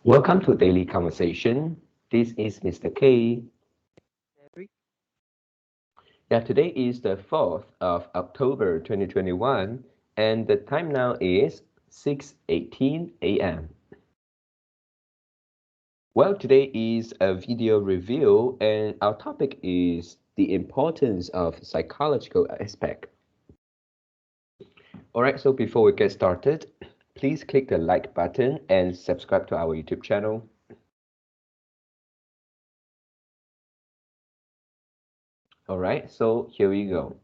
Welcome to Daily Conversation. This is Mr. K. Eric. Yeah, today is the 4th of October 2021, and the time now is 6:18 a.m. Well, today is a video review, and our topic is the importance of psychological aspect. All right, so before we get started, please click the like button and subscribe to our YouTube channel. All right, so here we go.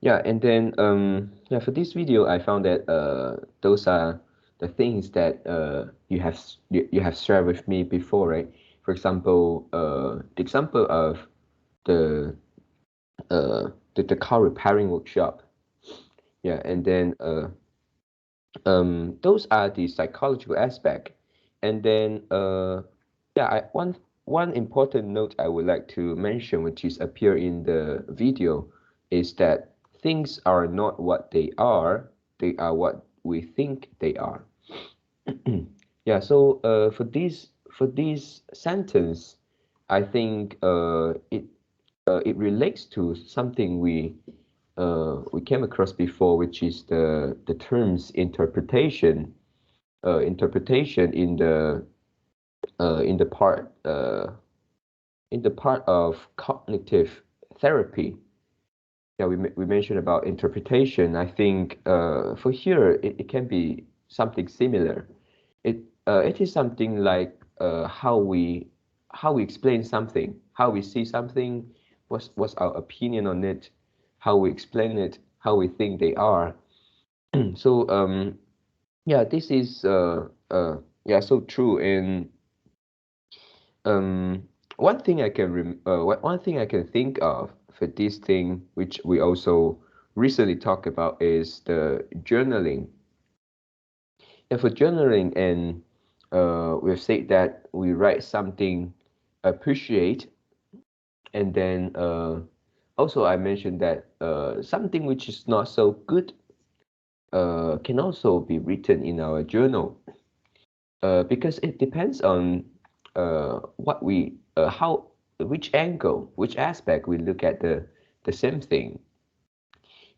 Yeah, and then for this video, I found that those are the things that you have shared with me before, right? For example, the example of the the car repairing workshop. Yeah, and then those are the psychological aspect, and then one important note I would like to mention, which is appear in the video, is that things are not what they are what we think they are. Yeah, so for this sentence, I think it relates to something we came across before, which is the terms interpretation in the part of cognitive therapy. Yeah, we mentioned about interpretation. I think for here it can be something similar. It is something like how we explain something, how we see something, what's our opinion on it, how we explain it, how we think they are. So yeah, this is yeah, so true. And um, one thing I can think of for this thing, which we also recently talked about, is the journaling. And for journaling, and we've said that we write something appreciate, and then also I mentioned that something which is not so good can also be written in our journal, because it depends on what we how which angle, which aspect we look at the same thing.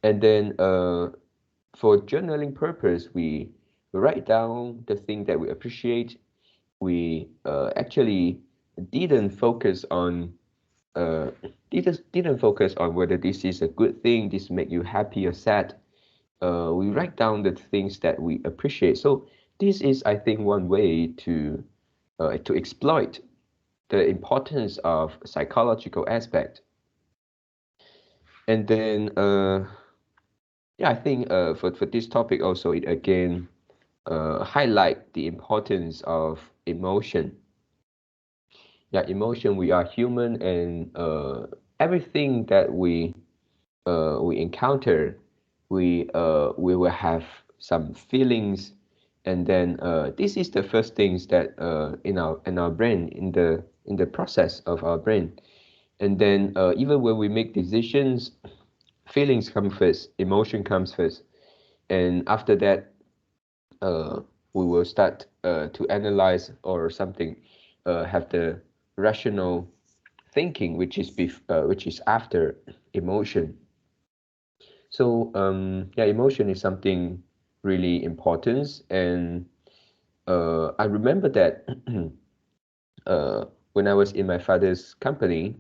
And then for journaling purpose, we write down the thing that we appreciate. We actually didn't focus on uh, didn't focus on whether this is a good thing, this make you happy or sad. We write down the things that we appreciate. So this is, I think, one way to exploit the importance of psychological aspect. And then yeah, I think for this topic also, it again highlight the importance of emotion. Yeah, emotion. We are human, and everything that we encounter, we will have some feelings, and then this is the first things that in our brain, in the process of our brain. And then even when we make decisions, feelings come first, emotion comes first, and after that uh, we will start to analyze or something, have the rational thinking, which is after emotion. So yeah, emotion is something really important, and I remember that uh, when I was in my father's company,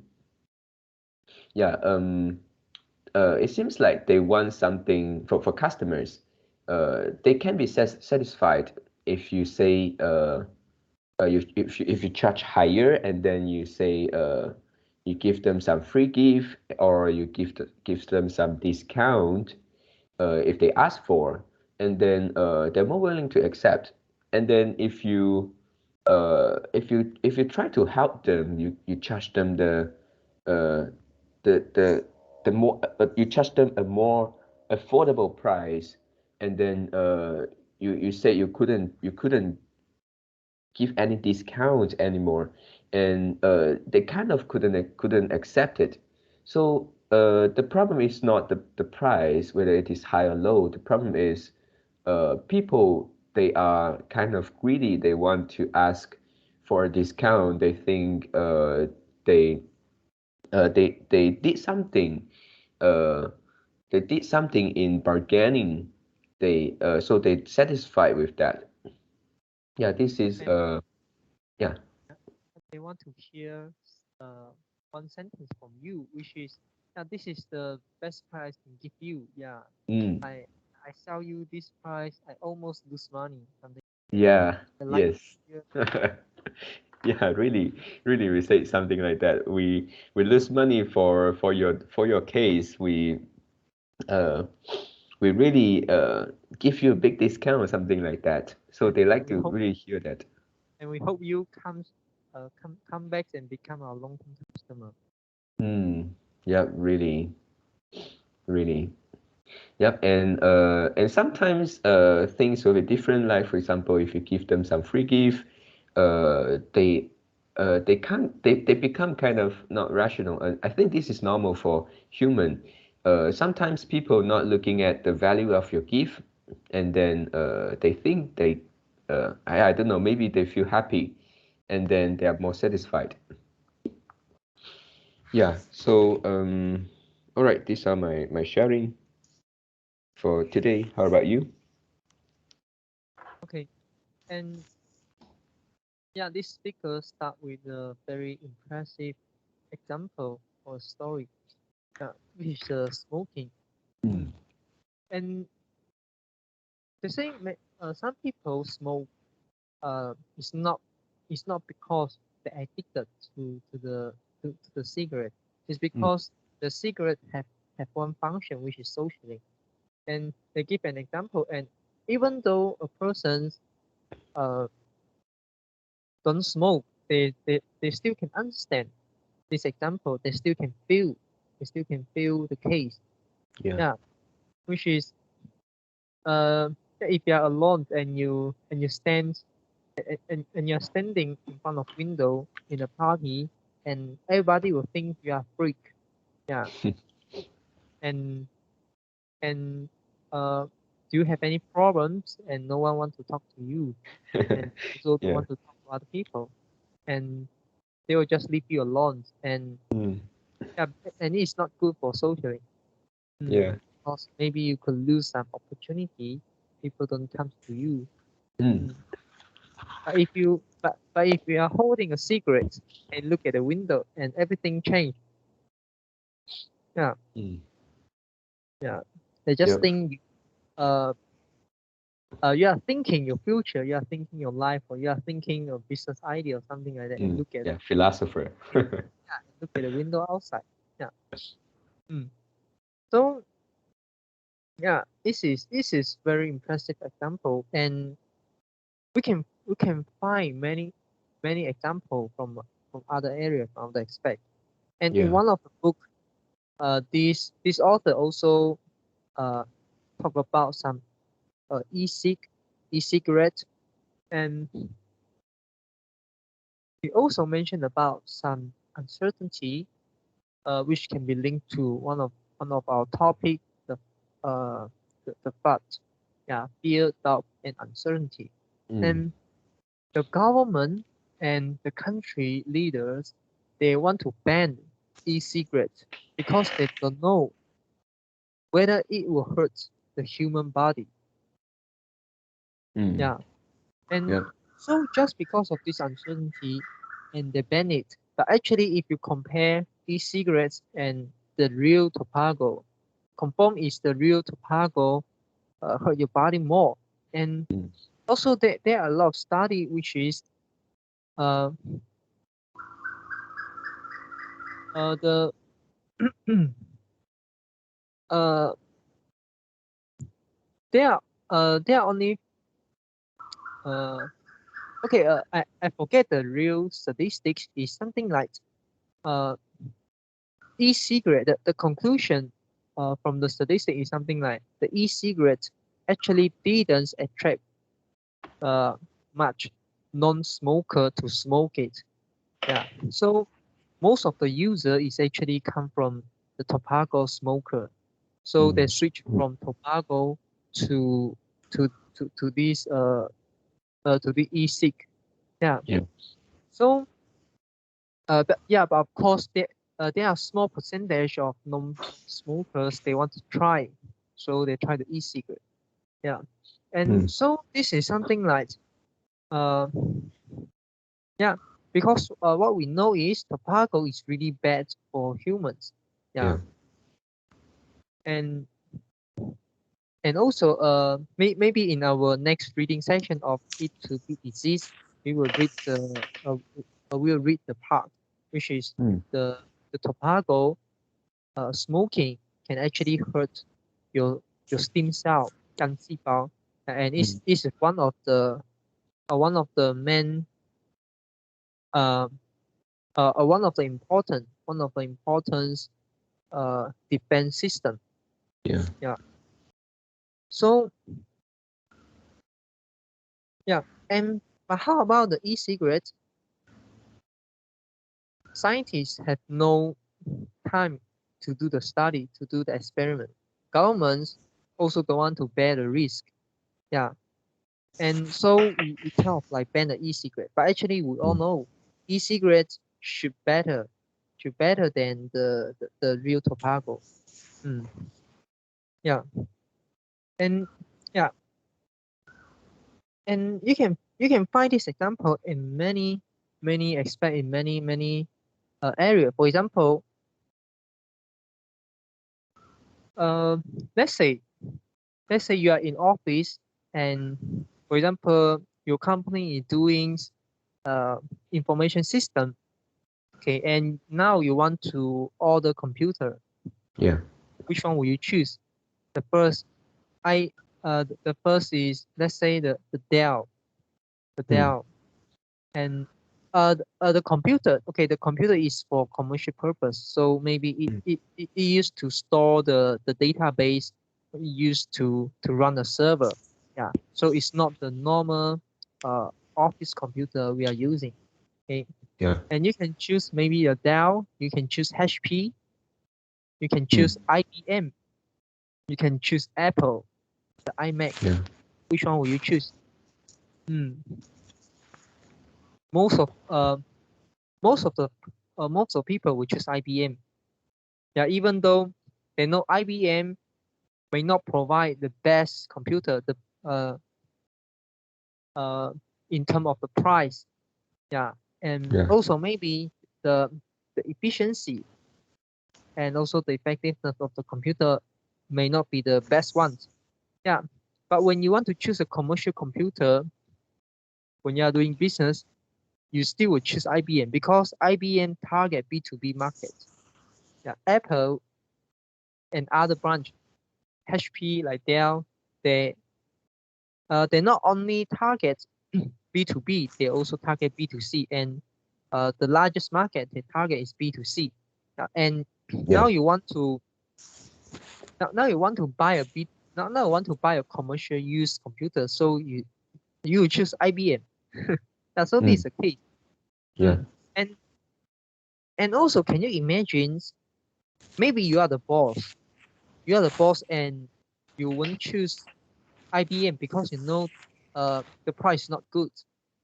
yeah, it seems like they want something for customers. They can be satisfied if you say if you charge higher, and then you say you give them some free gift, or you give them some discount if they ask for, and then they're more willing to accept. And then if you try to help them, you charge them uh, the the more you charge them a more affordable price, and then you say you couldn't give any discounts anymore, and they kind of couldn't accept it. So the problem is not the price, whether it is high or low. The problem is people, they are kind of greedy. They want to ask for a discount. They think they they did something. Uh, they did something in bargaining. They so they satisfied with that. Yeah, this is And yeah. they want to hear uh, one sentence from you, which is, yeah, this is the best price I can give you. Yeah, Mm, I I sell you this price. I almost lose money. Something like that. yeah. They like to Yes. hear. Yeah, really, really, we say something like that. We lose money for your case. Uh we really give you a big discount or something like that. So and, they and like we to hope really hear that. and we hope you come back and become our long-term customer. Mm, yeah, really, really. Yep, and sometimes things will be different. Like for example, if you give them some free gift, they can't they become kind of not rational. And I think this is normal for human. Sometimes people not looking at the value of your gift, and then they think I don't know, maybe they feel happy, and then they are more satisfied. Yeah. So all right, these are my sharing for today. How about you? Okay, and yeah, this speaker start with a very impressive example or story, which is smoking. Mm. Mm, And they say some people smoke. It's not because they're addicted to the cigarette. It's mm, because the cigarette have one function, which is socially. And they give an example. And even though a person uh don't smoke, they still can understand this example. They still can feel the case. yeah. Yeah, which is uh if you are alone and you stand and you're standing in front of window in a party, and everybody will think you are freak. Yeah, and and do you have any problems? And no one want to talk to you, and also don't Yeah. want to talk to other people, and they will just leave you alone. And Mm, yeah, and it's not good for socially. yeah. Because maybe you could lose some opportunity. People don't come to you. Mm, Mm. But if you are holding a cigarette and look at the window and everything change, yeah, mm, yeah, they just yep. think uh you are thinking your future, you are thinking your life, or you are thinking your business idea or something like that, and Mm, look at yeah. Philosopher. look at the window outside. Yeah. Mm. So yeah, this is very impressive example, and we can find many example from other areas from the aspect. And in Yeah. one of the book, this author also uh talk about some e-cigarette, and he also mentioned about some uncertainty, which can be linked to one of our topic, the uh the fact, yeah, fear, doubt, and uncertainty. Mm, And the government and the country leaders, they want to ban e-cigarettes because they don't know whether it will hurt the human body. mm, Yeah, and yep. so just because of this uncertainty, and they ban it. But actually, if you compare e-cigarettes and the real tobacco, confirm is the real tobacco hurt your body more. And Mm, also there are a lot of study which is uh the uh there are only uh okay, I forget the real statistics, is something like uh e-cigarette, the conclusion from the statistic is something like the e-cigarette actually didn't attract uh much non-smoker to smoke it. Yeah, so most of the user is actually come from the tobacco smoker, so they mm, switch from tobacco to to this to the e-cig. Yeah. Yeah. So but of course there are small percentage of non-smokers they want to try, so they try the e-cigarette. Yeah. And so this is something like uh yeah, because what we know is tobacco is really bad for humans. Yeah. And also maybe in our next reading section of it to be disease, we will read the part which is the tobacco smoking can actually hurt your stem cell 肝细胞, and is one of the main uh, one of the important defense system. Yeah. Yeah. So yeah, and but how about the e-cigarettes? Scientists have no time to do the study, to do the experiment. Governments also don't want to bear the risk. Yeah. And so we kind of like ban the e-cigarette. But actually we all know e-cigarettes should better than the real tobacco. Yeah. And yeah. And you can find this example in many aspects, in many areas. For example, uh, let's say you are in office, and for example your company is doing uh, information system, okay, and now you want to order computer. Yeah. Which one will you choose? The first the first is, let's say, the Dell. And the computer, okay, the computer is for commercial purpose, so maybe it used to store the database, used to run a server. Yeah, so it's not the normal office computer we are using. Okay. Yeah. And you can choose maybe a Dell, you can choose HP, you can choose IBM, you can choose Apple, the iMac. Yeah. Which one will you choose? Most of most of the most of people will choose IBM. Yeah, even though they know IBM may not provide the best computer, the in terms of the price. Yeah, and Yeah. also maybe the efficiency and also the effectiveness of the computer may not be the best ones. Yeah, but when you want to choose a commercial computer, when you are doing business, you still would choose IBM because IBM target B2B market. Yeah, Apple and other branch, HP like Dell, they not only target B2B, they also target B2C, and the largest market they target is B2C. And Yeah. now you want to buy a now you want to buy a commercial use computer, so you choose IBM. So this is the case. Yeah. And also, can you imagine, maybe you are the boss, and you won't choose IBM because you know the price is not good,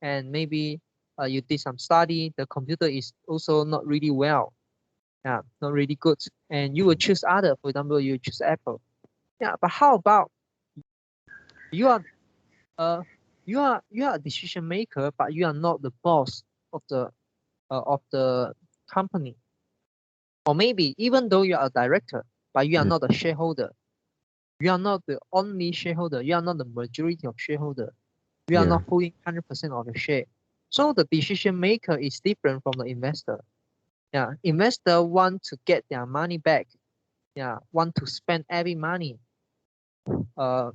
and maybe you did some study, the computer is also not really well, yeah, not really good, and you will choose other, for example, you choose Apple. Yeah, but how about you are you are a decision maker, but you are not the boss of the company, or maybe even though you are a director, but you are not a shareholder. You are not the only shareholder. You are not the majority of shareholder. You are Yeah. not holding 100% of the share. So the decision maker is different from the investor. Yeah, investor want to get their money back. Yeah, want to spend every money uh,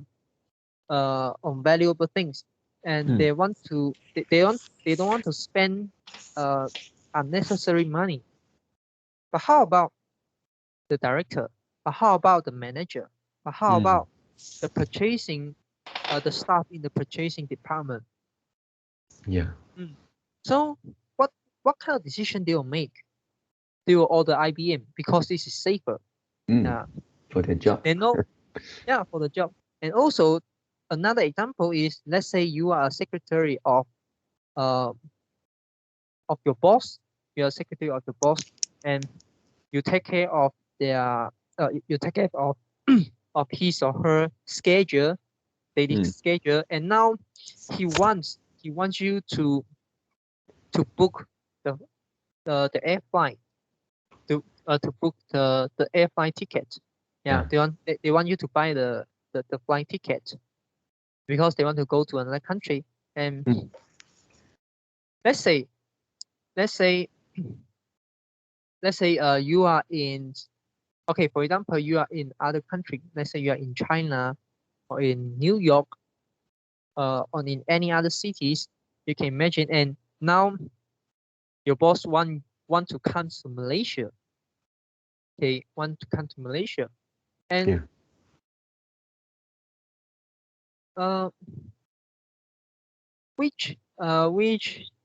on valuable things, and they want to they don't want to spend unnecessary money. But how about the director? But how about the manager? But how about the purchasing the staff in the purchasing department? Yeah. So what kind of decision they will make? They will order IBM because this is safer. Yeah, For the job. they know. Yeah, for the job. And also another example is, let's say you are a secretary of your boss. You are a secretary of the boss, and you take care of their you take care of of his or her schedule, daily schedule, and now he wants you to book the air flight, to book the air flight ticket. Yeah, they want you to buy the flight ticket because they want to go to another country. And let's say you are in, okay, for example, you are in other country. Let's say you are in China or in New York, or in any other cities you can imagine. And now your boss want to come to Malaysia. They want to come to Malaysia, and which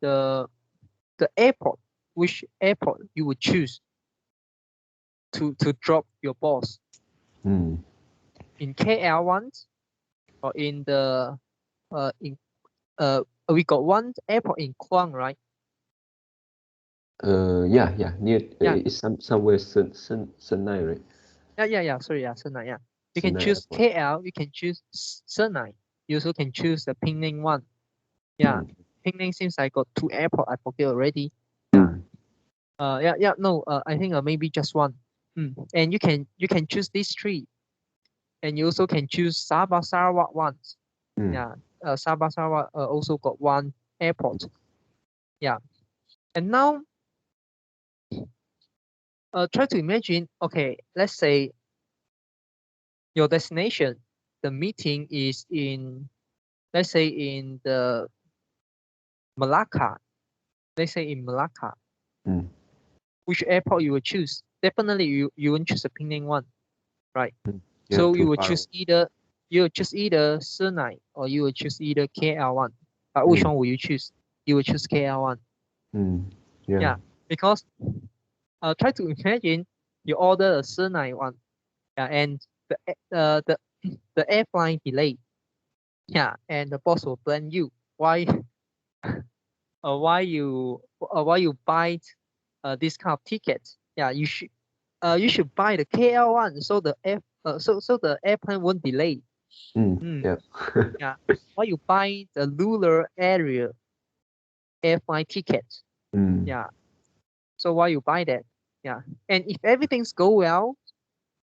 the airport, which airport you would choose to drop your boss? In KL ones, or in the we got one airport in Kluang, right? Yeah, near it's somewhere Senai, right? Sorry, Senai, yeah. You can choose airport. KL, you can choose Senai. You also can choose the Penang one. Yeah, Penang seems I got two airport. I forget already. No, I think maybe just one. And you can choose these three, and you also can choose Sabah Sarawak ones. Yeah, Sabah Sarawak also got one airport. Yeah, and now try to imagine. Okay, let's say your destination, the meeting is in, let's say in the Malacca. Let's say in Malacca. Which airport you will choose? Definitely you won't choose the Penang one, right? So you will choose either Senai or you will choose either KL one. But which one will you choose? You will choose KL one. Yeah, because try to imagine you order a Senai one, and the airplane delayed. Yeah, and the boss will blame you. Why you buy this kind of ticket? Yeah, you should buy the KL one, so the the airplane won't delay. Yeah. Why you buy the lunar area air flight ticket? Yeah. So why you buy that? Yeah. And if everything's go well,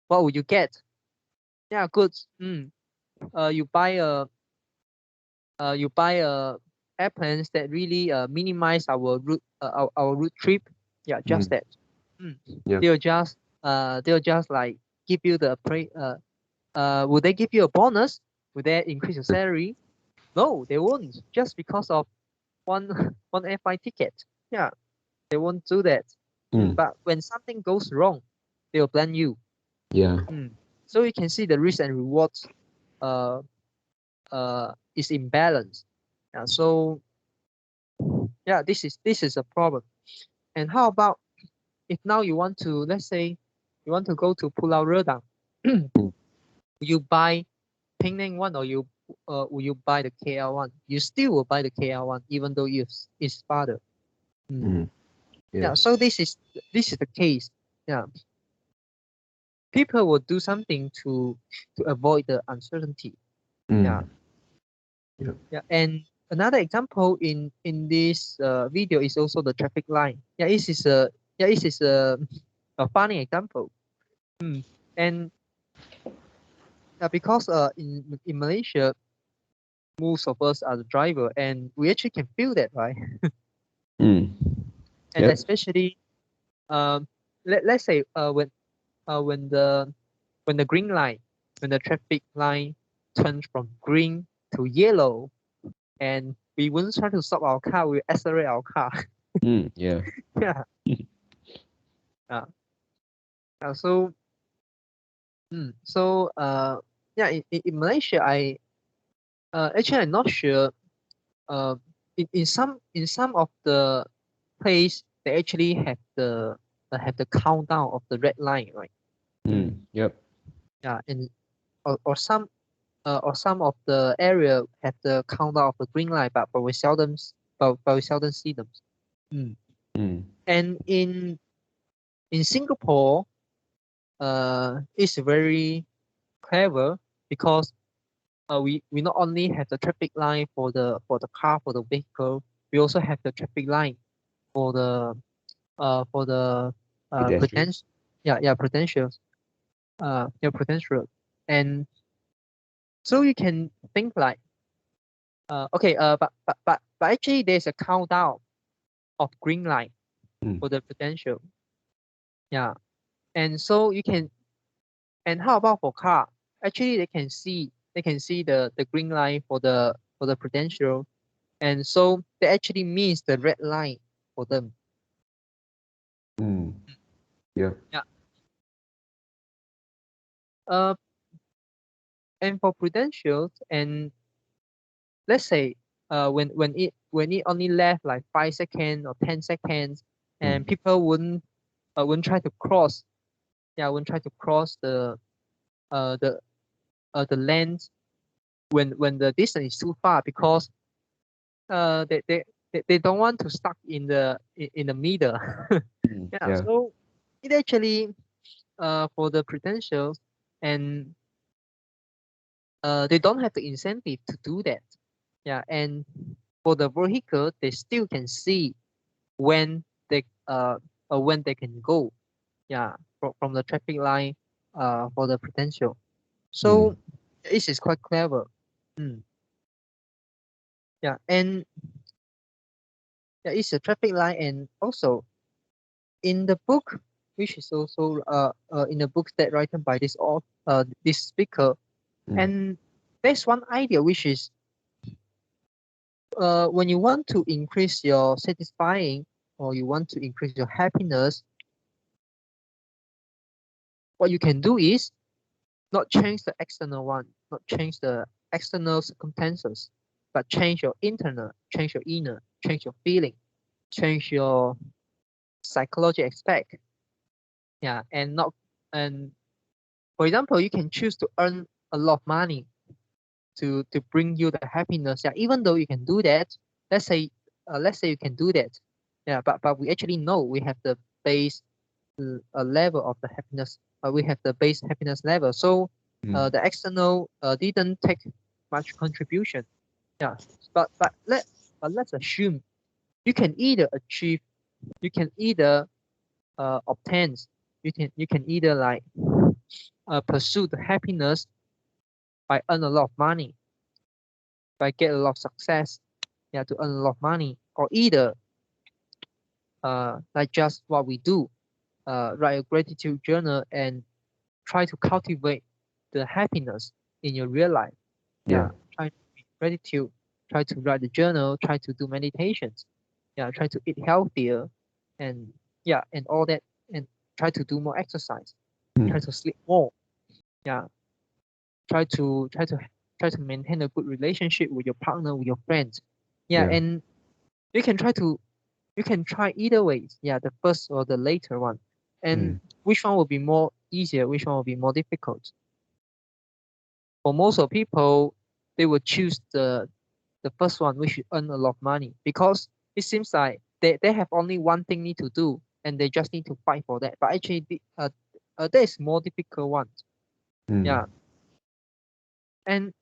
what would you get? Yeah, good. You buy airplanes that really minimize our route trip. Yeah, just that. They'll just like give you the would they give you a bonus? Would they increase your salary? No, they won't. Just because of one air flight ticket. Yeah, they won't do that. But when something goes wrong, they'll blame you. So you can see the risk and rewards is imbalanced. Yeah, so yeah, this is a problem. And how about if now you want to, let's say you want to go to Pulau Redang, will you buy Penang one, or will you buy the KL one? You still will buy the KL one, even though it's farther. Yeah, so this is the case. Yeah, people will do something to avoid the uncertainty. Yeah. And another example in this video is also the traffic line. Yeah, this is a funny example. And because in Malaysia, most of us are the driver, and we actually can feel that, right? And especially let's say when the green line, when the traffic line turns from green to yellow, and we wouldn't try to stop our car, we accelerate our car. Yeah. So yeah, in Malaysia, I actually I'm not sure. In some of the place, they actually have the countdown of the red line, right? Yep. Yeah, and or some or some of the area have the countdown of the green light, but we seldom see them. Mm. Mm. And in Singapore, it's very clever because we not only have the traffic light for the car, for the vehicle, we also have the traffic light for the for the Pedestrian. potential, potentials, potential. And so you can think like, okay, but actually there's a countdown of green light Mm. for the potential. Yeah. And so you can, and how about for car? Actually they can see the green light for the potential, and so that actually means the red line for them. Mm. Yeah. Yeah. Uh, and for prudential, and let's say when it only left like 5 seconds or 10 seconds, Mm. and people wouldn't try to cross, wouldn't try to cross uh the the land when the distance is too far, because uh they they they don't want to stuck in the middle. Mm. Yeah, Yeah. so it actually for the prudential, and they don't have the incentive to do that. Yeah, and for the vehicle, they still can see when when they can go. Yeah, from the traffic line for the potential. Mm. So this is quite clever. Mm, yeah, and yeah, it's a traffic light, and also in the book, which is also in the book that written by this speaker, Mm. and there's one idea which is when you want to increase your satisfying, or you want to increase your happiness, what you can do is not change the external one, not change the external circumstances, but change your inner, change your feeling, change your psychology aspect. Yeah, and not and for example, you can choose to earn a lot of money to bring you the happiness. Yeah, even though you can do that, let's say you can do that. Yeah, but we actually know we have the base level of the happiness. We have the base happiness level. So Mm. the external didn't take much contribution. Yeah, let's assume you can either achieve, you can either obtain, you can either like pursue the happiness by earn a lot of money, by get a lot of success, yeah, to earn a lot of money, or either like just what we do, write a gratitude journal and try to cultivate the happiness in your real life. Yeah. Yeah, try to be gratitude, try to write the journal, try to do meditations. Yeah, try to eat healthier, and yeah, and all that, and try to do more exercise, try Mm. to sleep more. Yeah, try to maintain a good relationship with your partner, with your friends. Yeah, Yeah. and you can try to you can try either ways. Yeah, the first or the later one, and Mm. which one will be more easier? Which one will be more difficult? For most of people, they will choose the first one, which earn a lot of money, because it seems like they have only one thing need to do, and they just need to fight for that. But actually, there is more difficult one. Mm. Yeah, and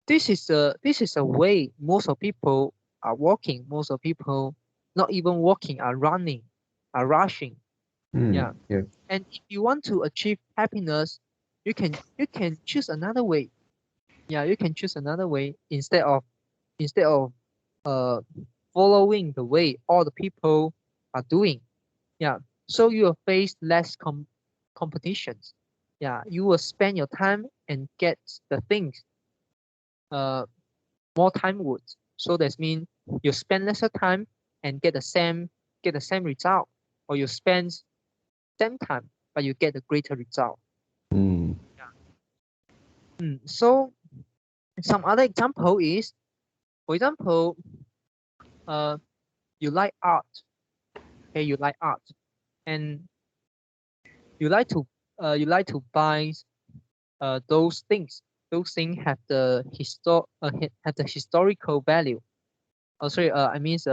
this is a way most of people are walking. Most of people not even walking, are running, are rushing. Mm. Yeah, Yeah. and if you want to achieve happiness, you can choose another way. Yeah, you can choose another way instead of uh following the way all the people are doing. Yeah, so you will face less competitions. Yeah, you will spend your time and get the things uh more time would. So that means you spend lesser time and get the same result, or you spend same time but you get a greater result. Mm. So some other example is, for example, uh, you like art. Okay, you like art, and you like to buy those things. those things have the historical value. Oh, sorry. I mean, just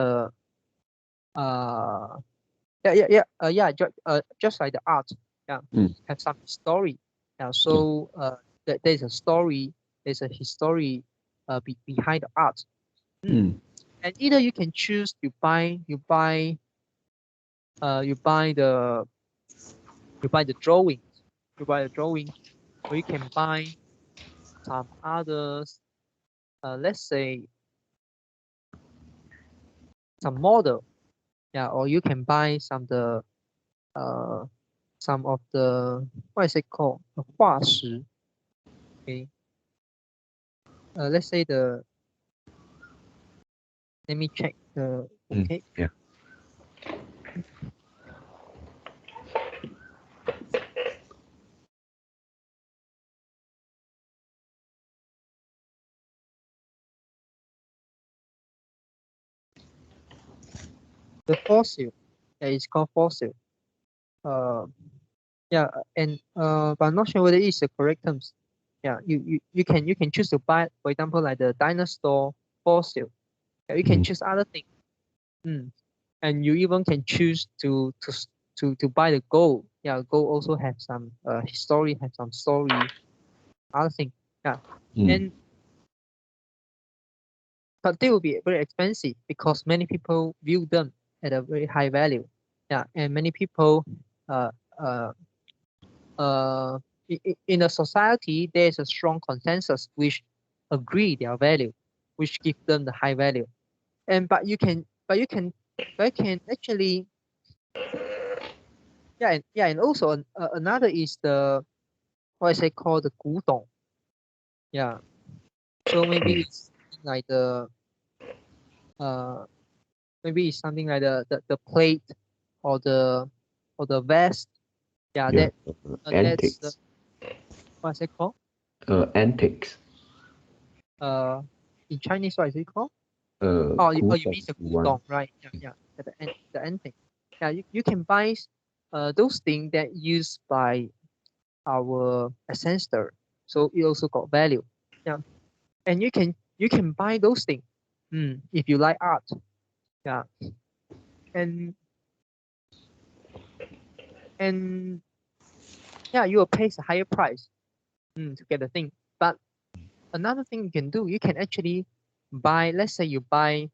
like the art. Yeah, have some story. Yeah, so there's a story. There's a history behind the art. And either you can choose to you buy the drawings, or you can buy some others. Let's say some model. Yeah, or you can buy some of the, what is it called? 化石. Okay. Let's say let me check the. Okay. Yeah. The fossil. Yeah, it's called fossil. Yeah, and but I'm not sure whether it's the correct terms. Yeah, you can choose to buy, for example, like the dinosaur fossil. Yeah, you can choose other things. And you even can choose to buy the gold. Yeah, gold also have some history, have some story, other thing. Yeah, and but they will be very expensive because many people view them at a very high value. Yeah, and many people uh uh in a society there is a strong consensus which agree their value, which give them the high value. And but you can actually, and also another is the, what is it called, the 古董. Yeah, so maybe it's like the maybe it's something like the plate or the vest. Yeah, Yeah. that's Antiques. what's it called? Antiques. In Chinese, what is it called? Cool You mean the one. 古董, right? Yeah. The antique. Yeah, you can buy those things that used by our ancestor, so it also got value. Yeah, and you can buy those things, if you like art. Yeah, and and yeah, you will pay a higher price to get the thing. But another thing you can do, you can actually buy, let's say you buy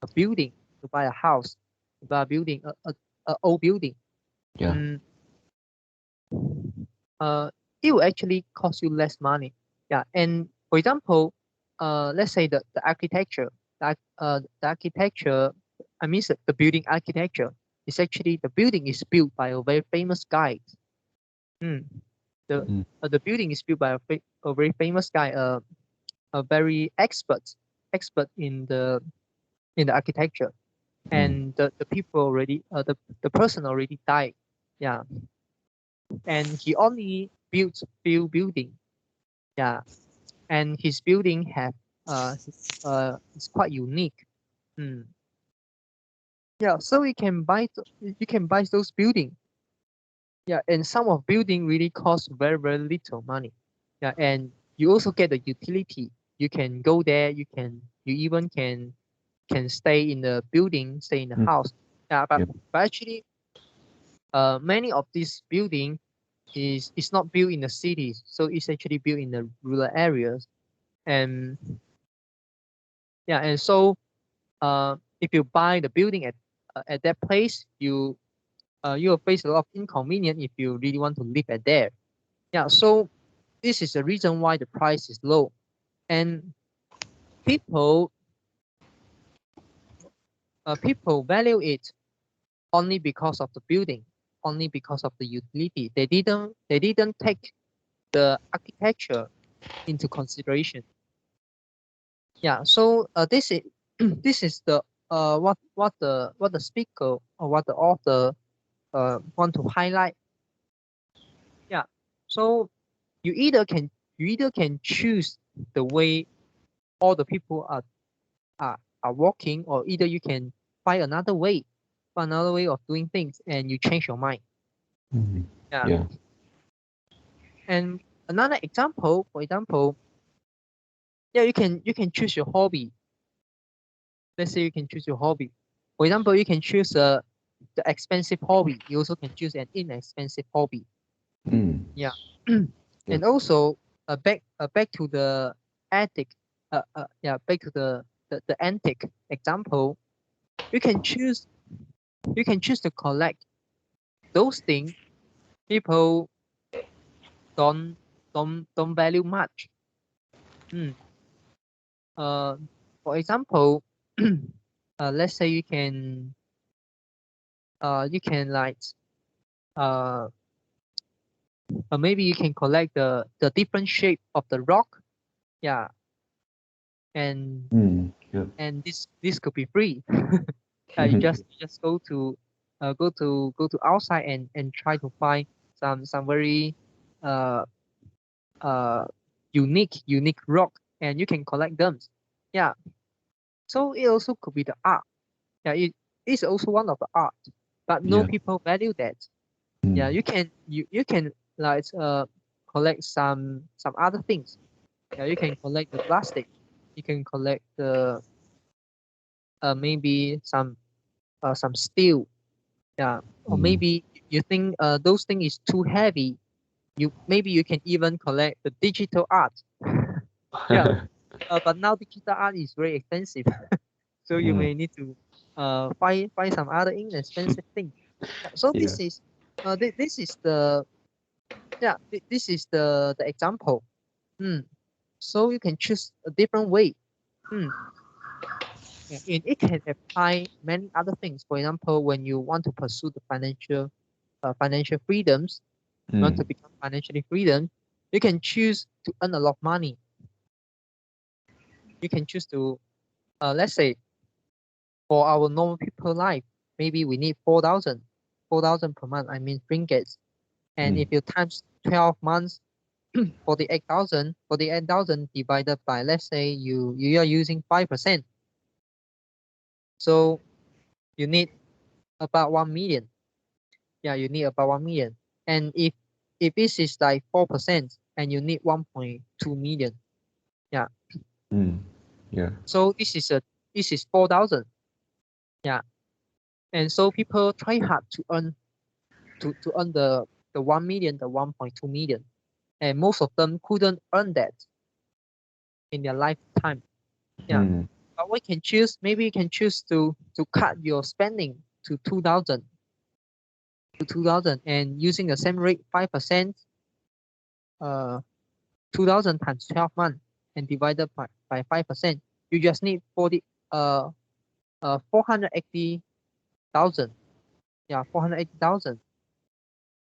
a building, you buy a house, you buy a building, a old building. Yeah. It will actually cost you less money. Yeah, and for example, let's say the architecture, the architecture, I mean the building architecture is actually, the building is built by a very famous guy. The building is built by a very famous guy, a very expert in the architecture, and the people already, the person already died. Yeah, and he only built few building. Yeah, and his building have it's quite unique. Yeah, so you can buy those building. Yeah, and some of building really cost very very little money. Yeah, and you also get the utility. You can go there. You even can stay in the building, stay in the house. Yeah, but actually, many of these building is not built in the cities, so it's actually built in the rural areas. And yeah, and so if you buy the building at that place, you will face a lot of inconvenience if you really want to live at there. Yeah, so this is the reason why the price is low, and people people value it only because of the building, only because of the utility. They didn't take the architecture into consideration. Yeah, so this is this is the what the speaker or what the author want to highlight. Yeah, so you either can choose the way all the people are walking, or either you can find another way of doing things, and you change your mind. Yeah. Yeah. And another example, for example, yeah, you can choose your hobby. Let's say you can choose your hobby. For example, you can choose the expensive hobby. You also can choose an inexpensive hobby. Yeah. Yep. And also back to the ethic. Yeah, back to the antique example. You can choose to collect those things people don't don't value much. Hmm. Uh, for example, let's say you can like uh, maybe you can collect the different shape of the rock. Yeah, and Yep. this could be free. You just go to outside and try to find some very uh uh unique rock, and you can collect them. Yeah, so it also could be the art. Yeah, it is also one of the art, but no Yeah. people value that. Yeah, you can like collect some other things. Yeah, you can collect the plastic. You can collect the maybe some steel. Yeah, or maybe you think those things is too heavy. You can even collect the digital art. Yeah, but now digital art is very expensive, so you may need to find some other inexpensive thing. Yeah, so Yeah. this is the this is the example. Hmm. So you can choose a different way. Hmm. Yeah, and it can apply many other things. For example, when you want to pursue the financial freedoms, you want to become financially freedom, you can choose to earn a lot of money. You can choose to let's say for our normal people life, maybe we need 4,000 per month. I mean ringgits. And if you times 12 months, 48,000 divided by, let's say you are using 5%. So you need about 1 million. Yeah, you need about 1 million. And if this is like 4% and you need 1.2 million. Yeah. Yeah. So this is 4,000. Yeah. And so people try hard to earn the 1 million, the 1.2 million. And most of them couldn't earn that in their lifetime. Yeah. But we can choose, maybe you can choose to cut your spending to 2,000 and using the same rate 5%, uh 2,000 times 12 months and divided by 5%. You just need 480,000. Yeah, 480,000.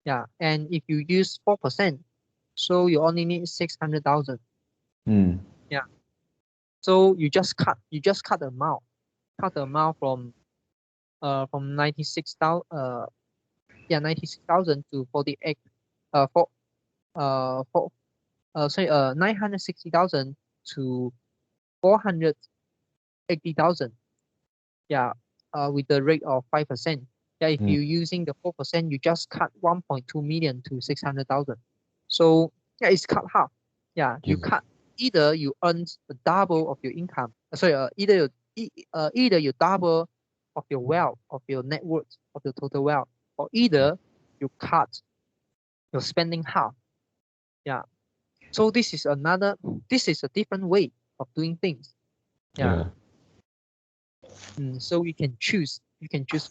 Yeah. And if you use 4%, so you only need 600,000. Yeah. So you just cut the amount. Cut the amount from 96,000 96,000 to 48 for for sorry 960,000 to 480,000. Yeah, with the rate of 5%. Yeah, if you using the 4%, you just cut 1.2 million to 600,000. So yeah, it's cut half. Yeah, you cut, either you earn the double of your income. Sorry, either you double of your wealth, of your net worth, of your total wealth, or either you cut your spending half. Yeah. So this is a different way of doing things. Yeah. Yeah. So you can choose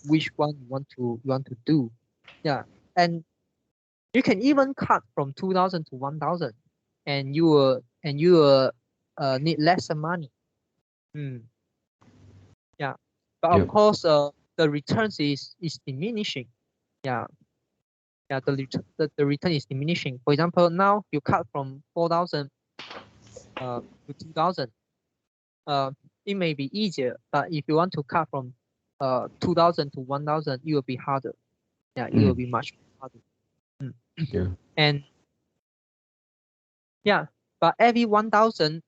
which one you want to do. Yeah. And you can even cut from 2,000 to 1,000, and you will need lesser money. Yeah. But of Yep. course, the returns is diminishing. Yeah. Yeah. The return is diminishing. For example, now you cut from 4,000 to 2,000. Uh, it may be easier, but if you want to cut from 2,000 to 1,000, it will be harder. Yeah, it will be much harder. Yeah. And yeah, but every 1,000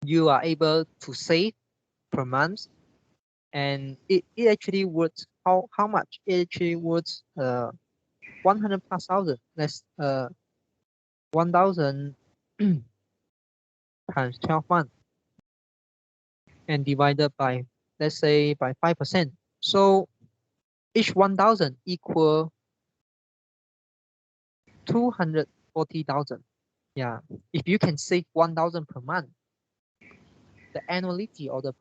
you are able to save per month, and it actually worth how much? It actually worth 100 plus thousand. That's 1,000 times 12 months and divided by, let's say, by 5%. So each 1,000 equal 240,000. Yeah, if you can save 1,000 per month, the annuality or the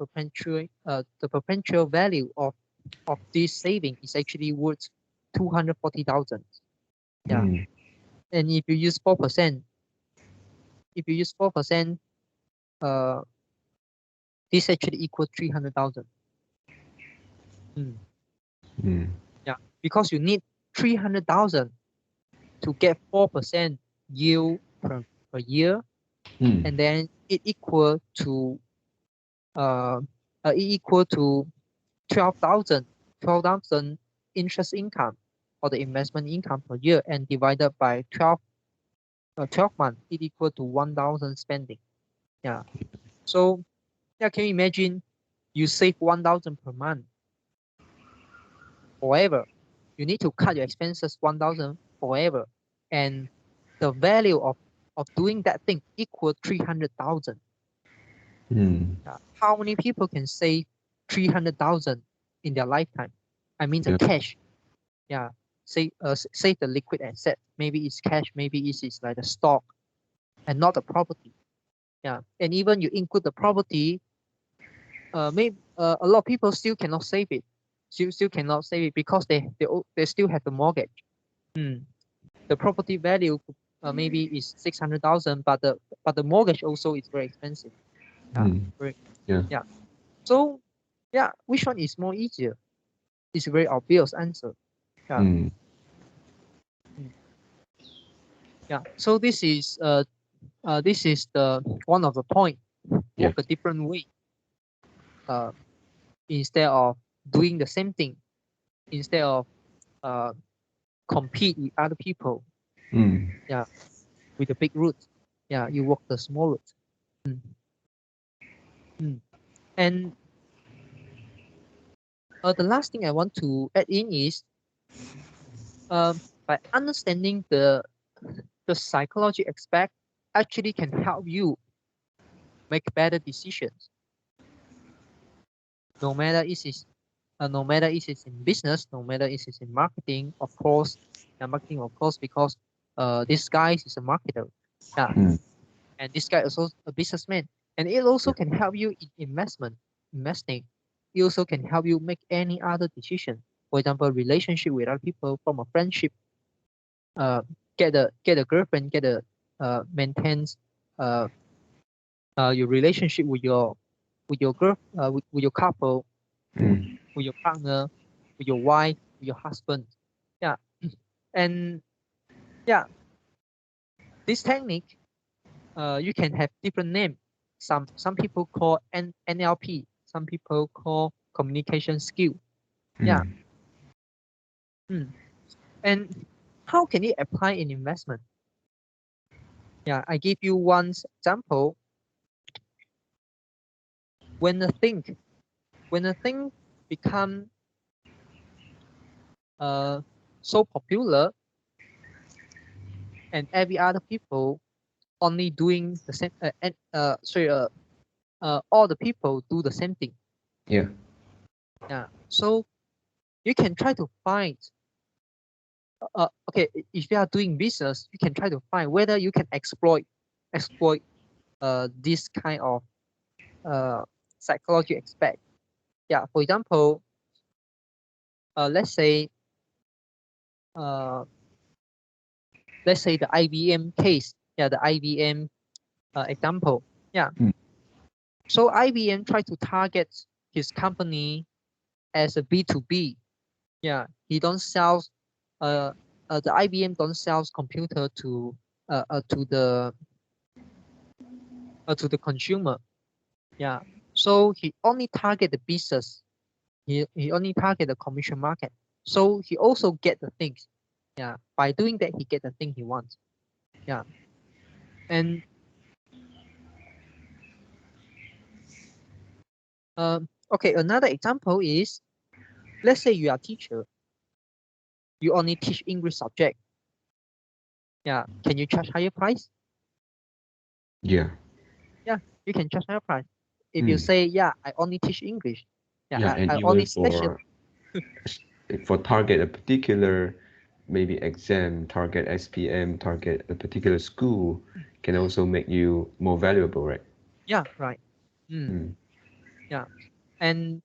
perpetual value of this saving is actually worth 240,000. Yeah, and if you use 4%, this actually equals 300,000. Yeah, because you need 300,000 to get 4% yield per year, and then it equal to 12,000 interest income or the investment income per year, and divided by 12 months, it equal to 1,000 spending. Yeah. So yeah, can you imagine you save 1,000 per month? However, you need to cut your expenses 1,000 forever, and the value of doing that thing equal 300,000. How many people can save 300,000 in their lifetime? I mean the cash. Yeah, save the liquid asset. Maybe it's cash, maybe it's like a stock, and not the property. Yeah, and even you include the property, maybe a lot of people still cannot save it. Still cannot save it because they still have the mortgage. The property value maybe is 600,000, but the mortgage also is very expensive. Yeah. So yeah, which one is more easier? It's a very obvious answer. Yeah. Yeah. So this is the one of the point. Work a different way. Instead of doing the same thing, instead of compete with other people. Yeah. With the big route. Yeah, you walk the small route. And the last thing I want to add in is by understanding the psychology aspect actually can help you make better decisions. No matter it is in business, no matter it is in marketing, of course, because this guy is a marketer. Yeah. And this guy is also a businessman. And it also can help you in investing. It also can help you make any other decision. For example, relationship with other people, from a friendship, get a girlfriend, maintains your relationship with your couple, with your partner, with your wife, with your husband. Yeah. And yeah, this technique, you can have different name. Some people call NLP. Some people call communication skill. Yeah. And how can it apply in investment? Yeah, I give you one example. When a thing become so popular, and every other people only doing the same, all the people do the same thing. Yeah. So you can try to find. Okay, if you are doing business, you can try to find whether you can exploit this kind of psychology aspect. Yeah, for example, let's say the IBM case. Yeah, the IBM example. Yeah. So IBM tried to target his company as a B2B. Yeah, he don't sell. The IBM don't sell computer to the consumer. Yeah. So he only target the business. He only target the commercial market. So he also get the things. Yeah. By doing that, he get the thing he wants. Yeah. And okay, another example is, let's say you are a teacher. You only teach English subject. Yeah. Can you charge higher price? Yeah. Yeah, you can charge higher price. If you say, yeah, I only teach English. Yeah, Yeah, and I even only special. for target a particular maybe exam, target SPM, target a particular school can also make you more valuable, right? Yeah, right. Mm, Mm. yeah, and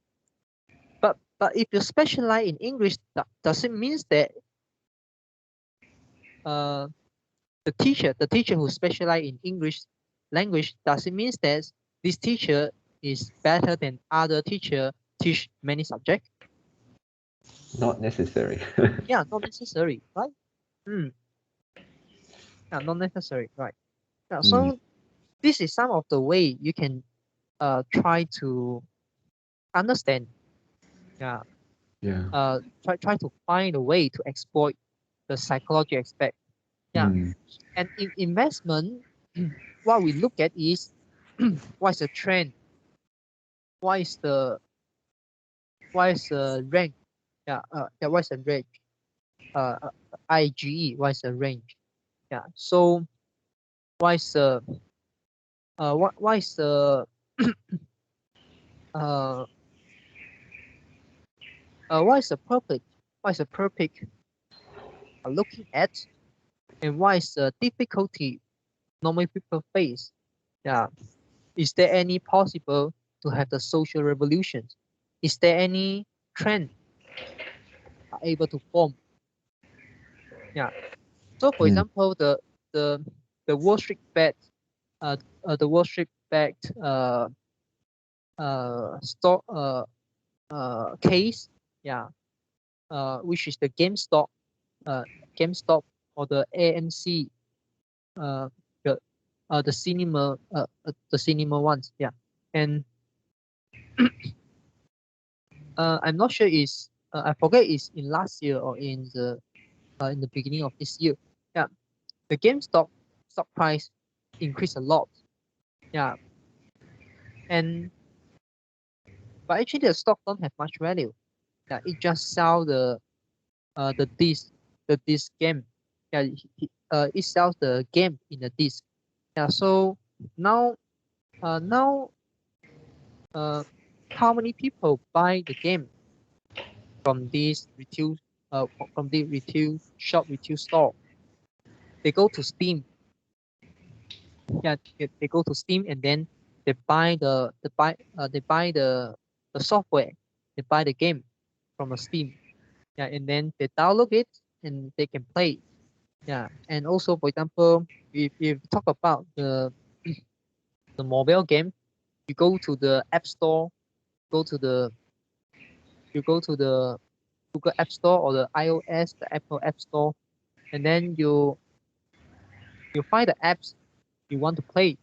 but if you specialize in English, does it mean that uh the teacher who specialize in English language, does it mean that this teacher is better than other teacher teach many subjects? Not necessary. Yeah, not necessary, right? Mm, yeah, not necessary, right? Yeah, Mm. so this is some of the way you can try to understand. Yeah, Yeah. try to find a way to exploit the psychology aspect. Yeah, Mm. and in investment, what we look at is what is the trend, what is the rank, what is the range, IGE, what is the range, yeah. So what is the what is the uh what is the perfect, looking at, and what is the difficulty normally people face, yeah. Is there any possible to have the social revolutions? Is there any trend are able to form? Yeah. So for Mm. example, the the Wall Street bet, the Wall Street bet stock case, yeah, which is the uh, GameStop or the AMC, uh, the the cinema ones, yeah. And I'm not sure is I forget is in last year or in the beginning of this year. Yeah, the GameStop stock price increased a lot. Yeah, and but actually the stock don't have much value. Yeah, it just sell the disc, the disc game. Yeah, it sells the game in the disc. Yeah, so now now uh how many people buy the game from this retail from the retail store? They go to Steam. Yeah, they go to Steam, and then they buy the software, they buy the game from the Steam. Yeah, and then they download it and they can play. Yeah, and also for example, if talk about the mobile game, you go to the App Store, go to the you go to the Google App Store or the iOS, the Apple App Store, and then you find the apps you want to play.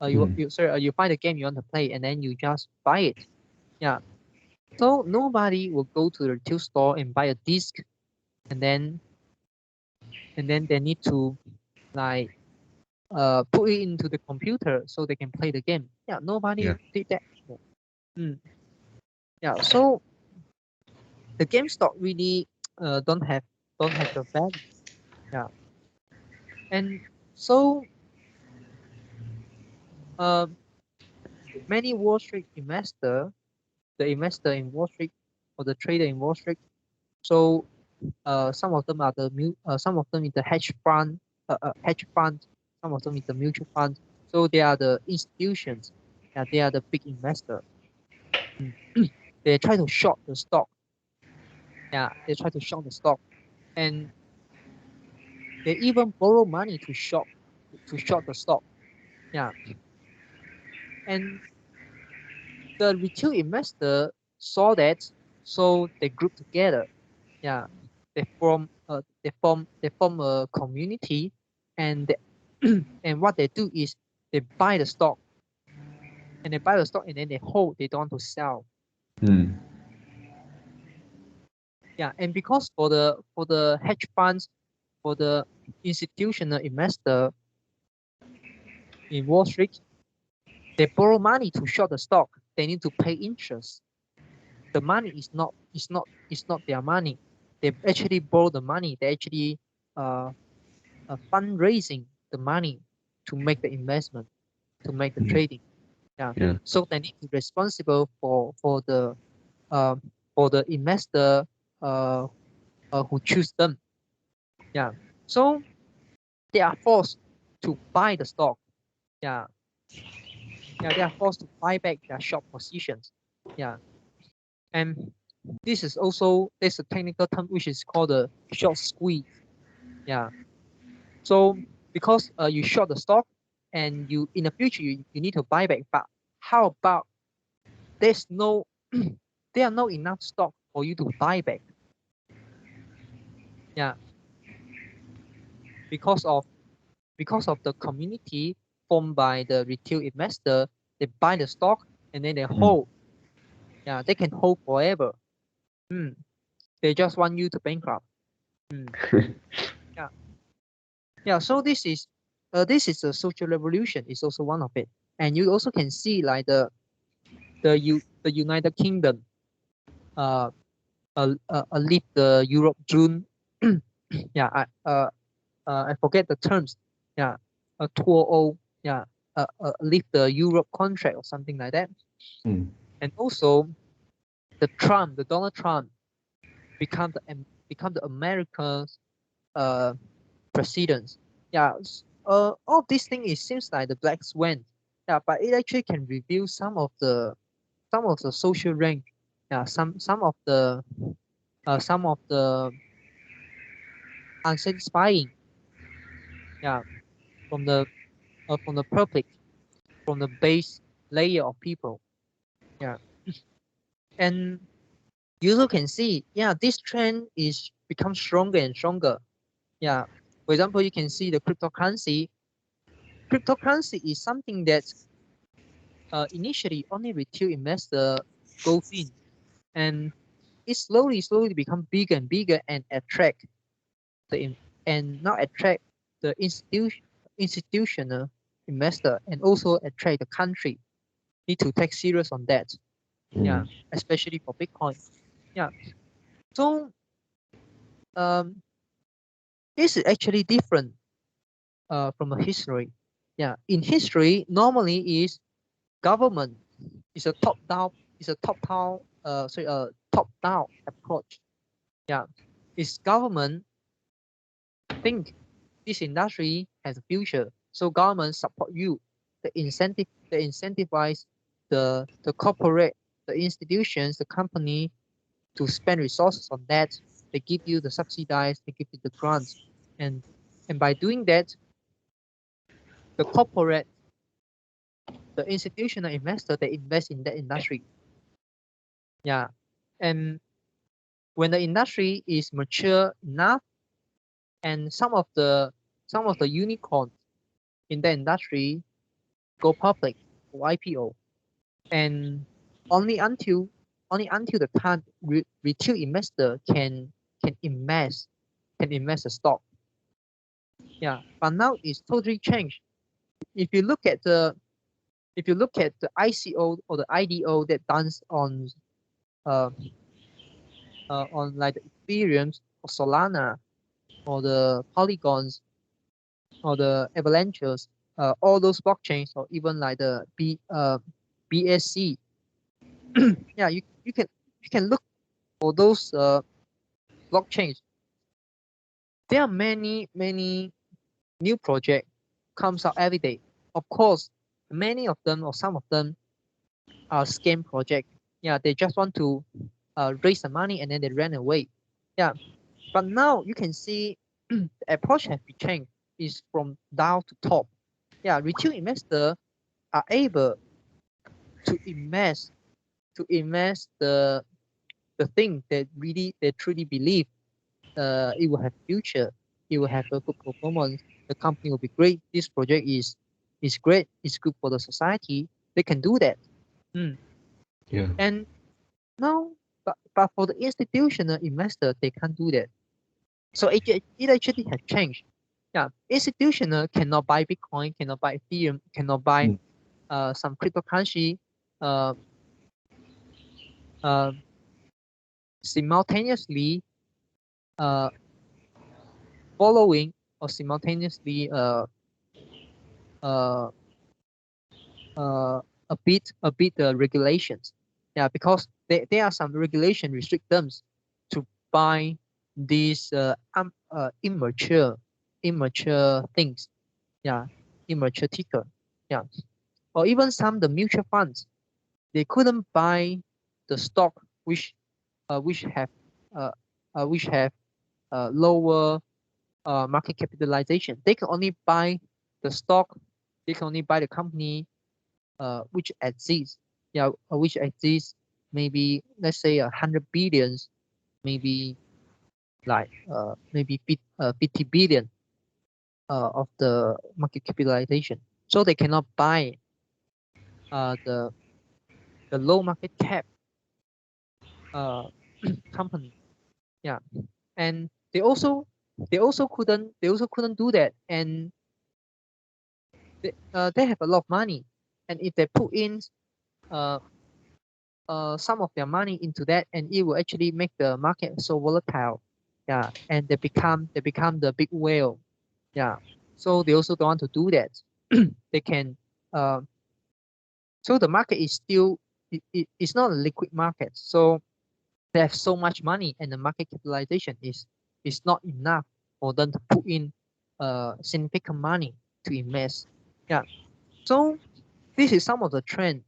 Mm. You find the game you want to play, and then you just buy it. Yeah. So nobody will go to the retail store and buy a disc, and then they need to like put it into the computer so they can play the game. Yeah, nobody Yeah. did that before. Mm. Yeah, so the game stock really don't have the value. Yeah, and so uh, many Wall Street investor, the investor in Wall Street or the trader in Wall Street. So some of them are some of them in the hedge fund, some of them in the mutual fund. So they are the institutions. Yeah, they are the big investor. Mm. They try to short the stock. Yeah, they try to short the stock, and they even borrow money to short the stock. Yeah, and the retail investor saw that, so they group together. Yeah, they form a community, and and what they do is they buy the stock, and then they hold. They don't want to sell. Mm. Yeah, and because for the hedge funds, for the institutional investor in Wall Street, they borrow money to short the stock. They need to pay interest. The money is not their money. They actually borrow the money. They actually uh, fundraising the money to make the investment. to make the trading. Yeah. Yeah. So they need to be responsible for the investor who choose them. Yeah. So they are forced to buy the stock. Yeah. Yeah. They are forced to buy back their short positions. Yeah. And this is also, there's a technical term which is called a short squeeze. Yeah. So because you short the stock and you in the future you need to buy back, but how about there's no there are no enough stock for you to buy back? Yeah, because of the community formed by the retail investor, they buy the stock and then they hold. Yeah, they can hold forever. They just want you to bankrupt. Yeah, yeah. So this is a social revolution. Is also one of it, and you also can see like the United Kingdom leave the Europe June. Yeah, I forget the terms. Yeah, a 200. Yeah, leave the Europe contract or something like that. And also the Donald Trump become the America's president. Yeah, all these things it seems like the black swan. Yeah, but it actually can reveal some of the social rank. Yeah, some of the unsatisfying. Yeah, from the public, from the base layer of people. Yeah, and you also can see, yeah, this trend is become stronger and stronger. Yeah, for example, you can see the cryptocurrency. Cryptocurrency is something that initially only retail investor goes in, and it slowly become bigger and bigger and attract and now attract the institutional investor and also attract the country need to take serious on that. Yeah, especially for Bitcoin. Yeah, so this is actually different from a history. Yeah, in history, normally is government is a top down approach. Yeah, is government think this industry has a future, so government support you. The incentivize the corporate, the institutions, the company to spend resources on that. They give you the subsidize, they give you the grants, and by doing that, the corporate, the institutional investor, they invest in that industry. Yeah, and when the industry is mature enough, and some of the unicorns in the industry go public or IPO, and only until the time retail investor can invest the stock. Yeah, but now it's totally changed. If you look at the ICO or the IDO that dance uh, on like the Ethereum or Solana or the Polygons or the Avalanches, all those blockchains or even like the BSC. Yeah, you can look for those blockchains. There are many new project comes out every day. Of course, many of them or some of them are scam project. Yeah, they just want to raise the money and then they ran away. Yeah, but now you can see the approach has been changed. Is from down to top. Yeah, retail investors are able to invest the thing that really they truly believe it will have future, it will have a good performance, the company will be great, this project is great, it's good for the society, they can do that. Yeah. And now, but for the institutional investor, they can't do that. So it actually has changed. Yeah, institutional cannot buy Bitcoin, cannot buy Ethereum, cannot buy some cryptocurrency uh, uh, simultaneously uh, following or simultaneously uh, a bit regulations. Yeah, because there are some regulation restrict them to buy these immature things. Yeah, immature ticker. Yeah, or even some the mutual funds, they couldn't buy the stock which have uh, which have lower market capitalization. They can only buy the stock. They can only buy the company which exists. Yeah, which exists maybe let's say 100 billions, maybe like maybe 50 billion of the market capitalization. So they cannot buy the low market cap uh, company. Yeah, and they also couldn't do that, and they have a lot of money, and if they put in uh, some of their money into that, and it will actually make the market so volatile. Yeah, and they become the big whale. Yeah, so they also don't want to do that. They can uh, so the market is still it's not a liquid market, so they have so much money, and the market capitalization is not enough for them to put in significant money to invest. Yeah, so this is some of the trend.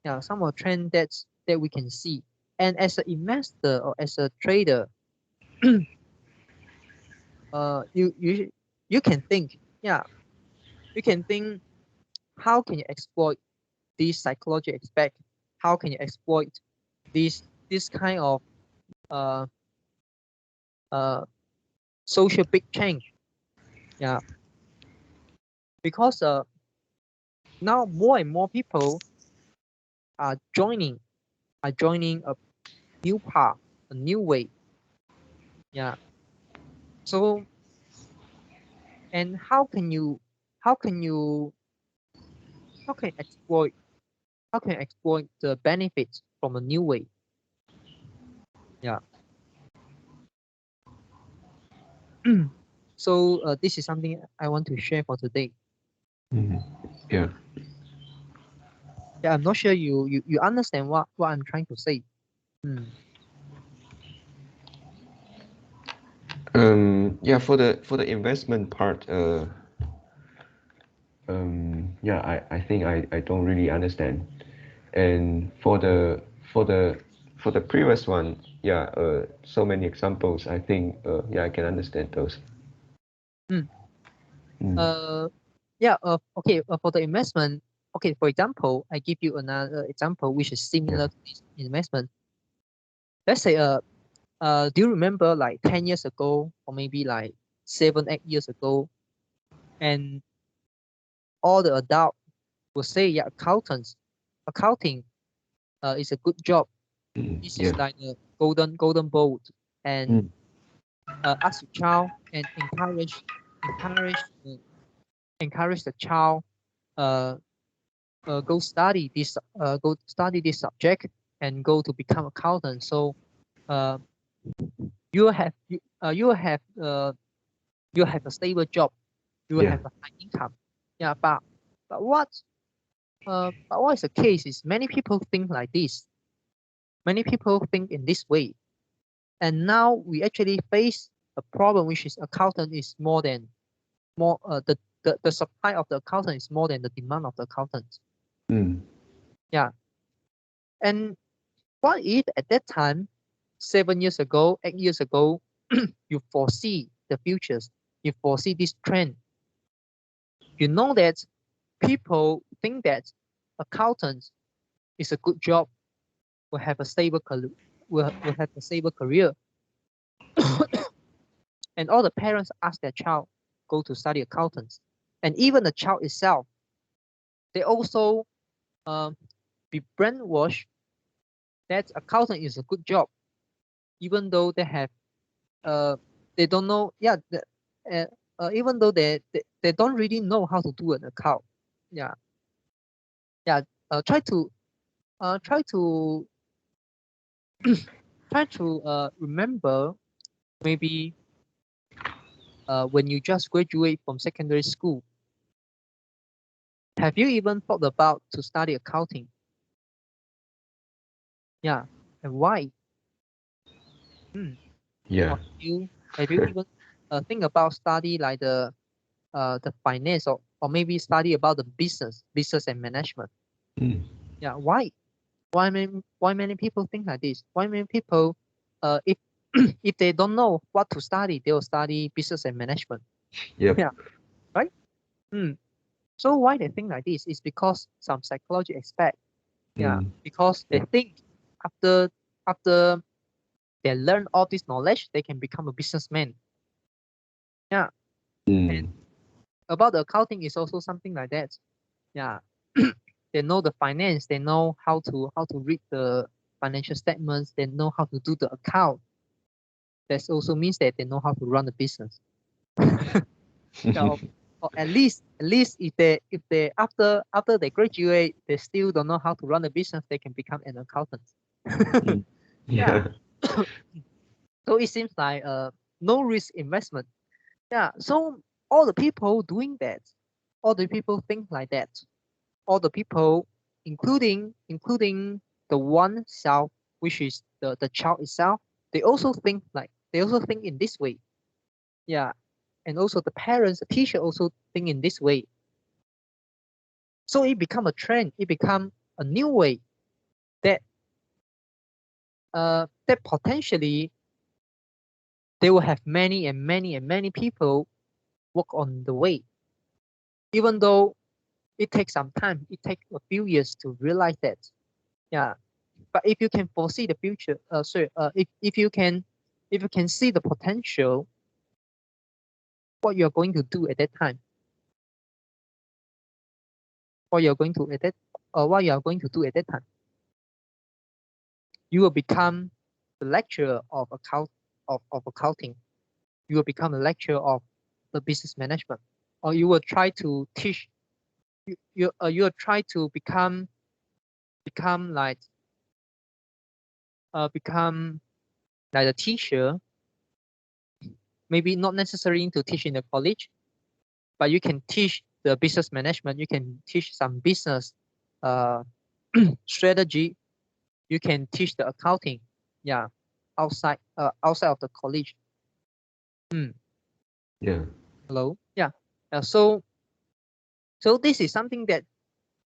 Yeah, some of the trend that we can see. And as an investor or as a trader, you can think, yeah, you can think, how can you exploit this psychology aspect? How can you exploit this kind of uh uh social big change? Yeah, because now more and more people are joining a new path, a new way. Yeah. So, and how can you how can you exploit the benefits from a new way? Yeah. So this is something I want to share for today. Mhm. Yeah. Yeah, I'm not sure you understand what I'm trying to say. Mm. Yeah, for the investment part, yeah, I think I don't really understand. And for the previous one, yeah, so many examples. I think, yeah, I can understand those. Mm. Mm. Uh, yeah. Okay. For the investment, okay. For example, I give you another example which is Yeah. similar to this investment. Let's say do you remember like 10 years ago, or maybe like 7 8 years ago, and all the adult will say, yeah, accounting is a good job. Mm. This is Yeah. like a golden boat, and Mm. ask your child and encourage encourage the child uh, go study this subject and go to become accountant. So uh, you have you have a stable job, you will Yeah. have a high income. Yeah, but what is the case is many people think like this. Many people think in this way, and now we actually face a problem, which is accountant is more than more the supply of the accountant is more than the demand of the accountant. Mm. Yeah, and what if at that time, 7 years ago, 8 years ago, you foresee the futures, you foresee this trend, you know that people think that accountant is a good job, will have a stable career, will have a stable career, and all the parents ask their child go to study accountants, and even the child itself, they also um, be brainwashed that accountant is a good job, even though uh, they don't know, yeah, uh, even though they don't really know how to do an account. Yeah, yeah. Try to uh, try to remember maybe when you just graduate from secondary school, Have you even thought about to study accounting? Yeah, and why? Yeah. Or have you even think about study like the finance, or maybe study about the business and management? Mm. Yeah, why? Why many people think like this? Why many people, if if they don't know what to study, they'll study business and management. Yep. Yeah, right. So why they think like this is because some psychology aspect. Yeah, Mm. because they Yeah. think after after they learn all this knowledge, they can become a businessman. Yeah, and Mm. about the accounting is also something like that. Yeah, they know the finance, they know how to read the financial statements, they know how to do the account. That also means that they know how to run the business. Yeah, or at least if they after they graduate, they still don't know how to run a business, they can become an accountant. Mm. Yeah. Yeah. So it seems like no risk investment. Yeah. So all the people doing that, all the people think like that, all the people, including the one self, which is the child itself, they also think in this way. Yeah. And also the parents, the teacher also think in this way. So it become a trend, it become a new way that that potentially they will have many and many and many people work on the way, even though it takes some time, it takes a few years to realize that. Yeah, but if you can foresee the future, if you can see the potential, what you're going to do at that time, what you're going to at that, what you are going to do at that time, you will become the lecturer of accounting. You will become a lecturer of the business management, or you will try to teach. You will try to become like become like a teacher. Maybe not necessarily to teach in the college, but you can teach the business management. You can teach some business uh, strategy. You can teach the accounting. Yeah, outside of the college. Hmm. Yeah. Hello. Yeah. So this is something that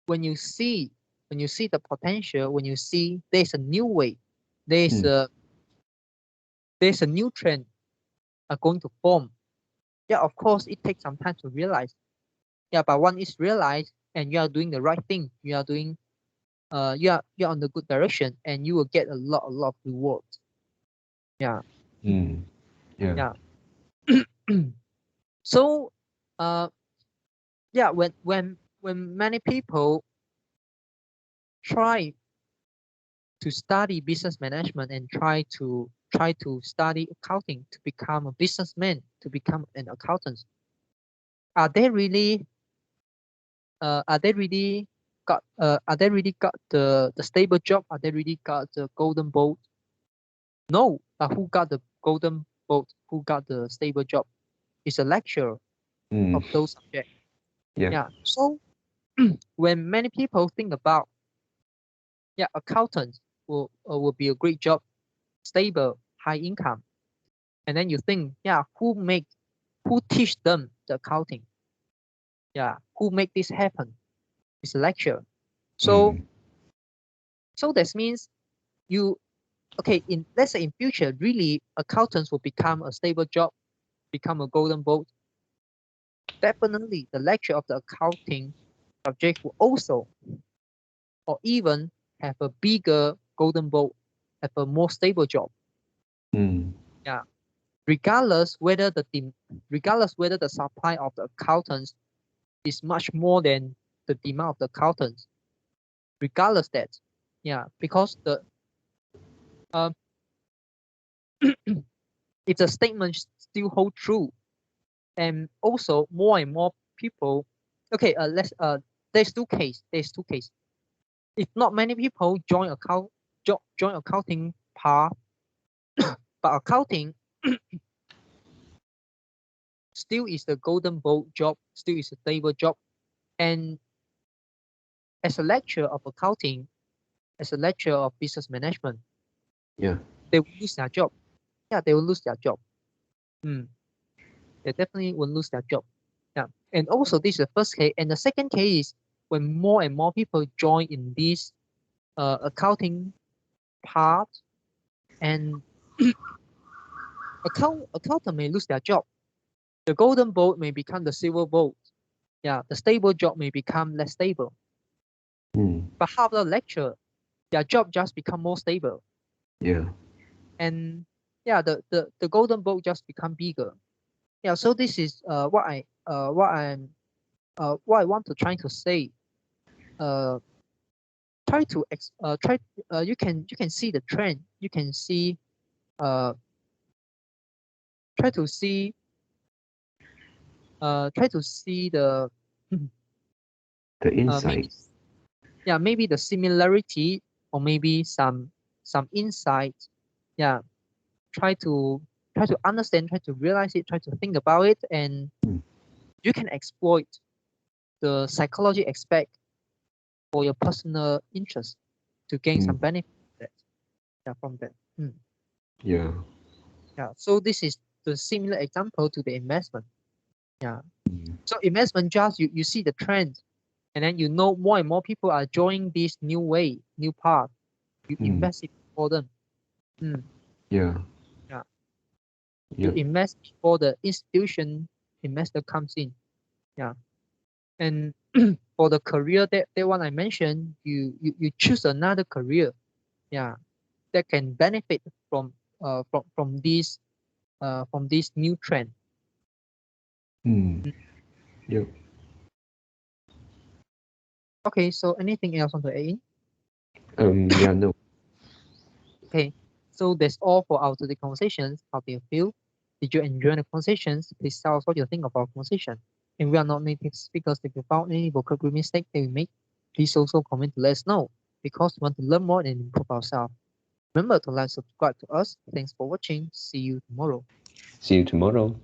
when you see the potential, when you see there's a new way, there's Mm. a there's a new trend are going to form. Yeah, of course it takes some time to realize. Yeah, but once it's realized and you are doing the right thing, you are doing you're on the good direction, and you will get a lot of rewards. Yeah, Mm. Yeah. yeah. So uh yeah, when many people try to study business management and try to study accounting to become a businessman, to become an accountant, are they really are they really got the stable job? Are they really got the golden boat? No, but who got the golden boat? Who got the stable job? Is a lecturer Mm. of those subjects. Yeah. Yeah. So when many people think about, yeah, accountants will be a great job, stable, high income, and then you think, yeah, who teach them the accounting? Yeah, who make this happen? It's a lecturer. So Mm. so that means you okay, in let's say in future, really accountants will become a stable job, become a golden boat. Definitely the lecture of the accounting subject will also, or even have a bigger golden boat, have a more stable job. Mm. Yeah. Regardless whether the supply of the accountants is much more than the demand of the accountants, regardless that, yeah, because the um if the statement still hold true, and also more and more people, okay, let's there's two case. If not many people join accounting path, but accounting still is the golden boat job, still is a stable job, and as a lecturer of accounting, as a lecturer of business management, Yeah. they will lose their job. Yeah, they will lose their job. They definitely will lose their job. Yeah, and also this is the first case, and the second case is when more and more people join in this accounting part, and accountant may lose their job. The golden boat may become the silver boat. Yeah, the stable job may become less stable. But half the lecture, their job just become more stable. Yeah. And yeah, the golden boat just become bigger. Yeah, so this is what I want to try to say. You can see the trend. You can see try to see the The maybe insight. maybe the similarity, or maybe some insight. Yeah, try to understand, try to realize it, try to think about it, and you can exploit the psychology aspect for your personal interest to gain some benefit from that. Yeah. Yeah, so this is the similar example to the investment. Yeah. So investment, just you see the trend, and then you know more and more people are joining this new way, new path. You invest it for them. Yeah. Yeah. You Yeah. invest before the institution investor comes in. Yeah. And for the career, that one I mentioned, you choose another career. Yeah. That can benefit from this new trend. Yeah. Okay, so anything else on the A? Yeah, no. Okay, so that's all for our today conversations. How do you feel? Did you enjoy the conversations? Please tell us what you think of our conversation. And we are not native speakers. If you found any vocabulary mistake that we make, please also comment to let us know, because we want to learn more and improve ourselves. Remember to like, subscribe to us. Thanks for watching. See you tomorrow. See you tomorrow.